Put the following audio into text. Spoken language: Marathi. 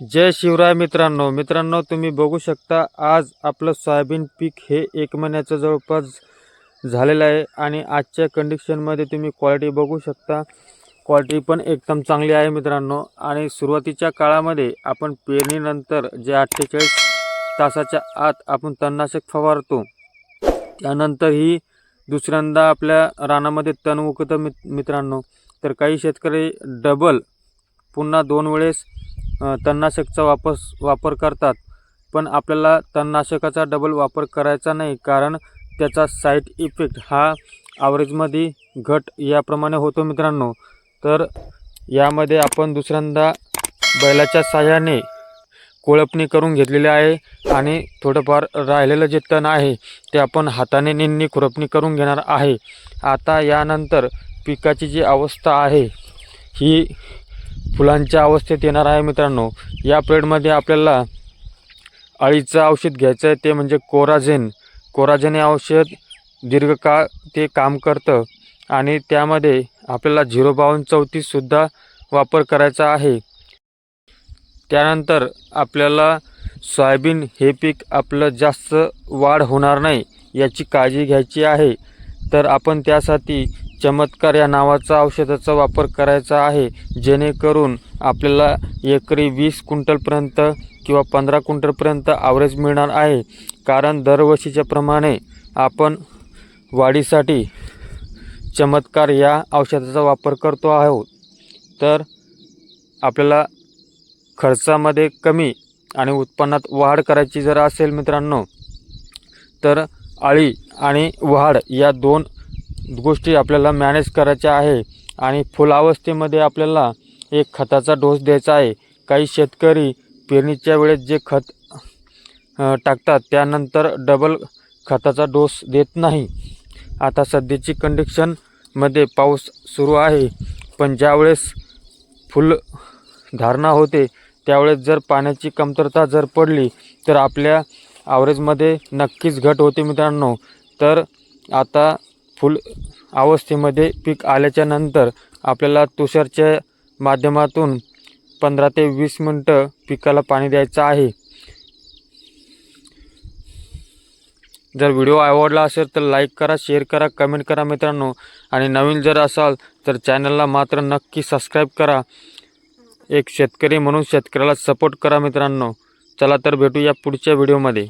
जय शिवराय मित्रांनो तुम्ही बघू शकता आज आपलं सोयाबीन पीक हे 1 महिन्याचं जवळपास झालेलं आहे आणि आजच्या कंडिशनमध्ये तुम्ही क्वालिटी बघू शकता। क्वालिटी पण एकदम चांगली आहे मित्रांनो। आणि सुरुवातीच्या काळामध्ये आपण पेरणीनंतर जे 48 तासाच्या आत आपण तणनाशक फवारतो, त्यानंतर ही दुसऱ्यांदा आपल्या रानामध्ये तण उगवतं मित्रांनो। तर काही शेतकरी डबल पुन्हा 2 वेळेस तणनाशकचा वापर करतात, पण आपल्याला तणनाशकाचा डबल वापर करायचा नाही, कारण त्याचा साईड इफेक्ट हा ॲव्हरेजमध्ये घट याप्रमाणे होतो मित्रांनो। तर यामध्ये आपण दुसऱ्यांदा बैलाच्या साहाय्याने कोळपणी करून घेतलेली आहे आणि थोडंफार राहिलेलं जे तण आहे ते आपण हाताने निंदणी खुरपणी करून घेणार आहे। आता यानंतर पिकाची जी अवस्था आहे ही फुलांच्या अवस्थेत येणार आहे मित्रांनो। या पिरियडमध्ये आपल्याला अळीचं औषध घ्यायचं आहे, ते म्हणजे कोराजेन हे औषध दीर्घकाळ ते काम करतं आणि त्यामध्ये आपल्याला 05234 सुद्धा वापर करायचा आहे। त्यानंतर आपल्याला सोयाबीन हे पीक आपलं जास्त वाढ होणार नाही याची काळजी घ्यायची आहे। तर आपण त्यासाठी चमत्कार या नावाचा औषधाचा वापर करायचा आहे, जेणेकरून आपल्याला एकरी 20 क्विंटलपर्यंत किंवा 15 क्विंटलपर्यंत ॲव्हरेज मिळणार आहे। कारण दरवर्षीच्या प्रमाणे आपण वाढीसाठी चमत्कार या औषधाचा वापर करतो आहोत। तर आपल्याला खर्चामध्ये कमी आणि उत्पन्नात वाढ करायची जर असेल मित्रांनो, तर अळी आणि वाढ या 2 गोष्टी आपल्याला मॅनेज करायच्या आहे। आणि फुलावस्थेमध्ये आपल्याला एक खताचा डोस द्यायचा आहे। काही शेतकरी पेरणीच्या वेळेस जे खत टाकतात त्यानंतर डबल खताचा डोस देत नाही। आता सध्याची कंडिशनमध्ये पाऊस सुरू आहे, पण ज्यावेळेस फुल धारणा होते त्यावेळेस जर पाण्याची कमतरता जर पडली तर आपल्या ॲव्हरेजमध्ये नक्कीच घट होते मित्रांनो। तर आता फुल अवस्थेमध्ये पीक आल्याच्या नंतर आपल्याला तुषारच्या माध्यमातून 15 ते 20 मिनिटं पिकाला पाणी द्यायचं आहे। जर व्हिडिओ आवडला असेल तर लाईक करा, शेअर करा, कमेंट करा मित्रांनो। आणि नवीन जर असाल तर चॅनलला मात्र नक्की सबस्क्राईब करा। एक शेतकरी म्हणून शेतकऱ्याला सपोर्ट करा मित्रांनो। चला तर भेटूया पुढच्या व्हिडिओमध्ये।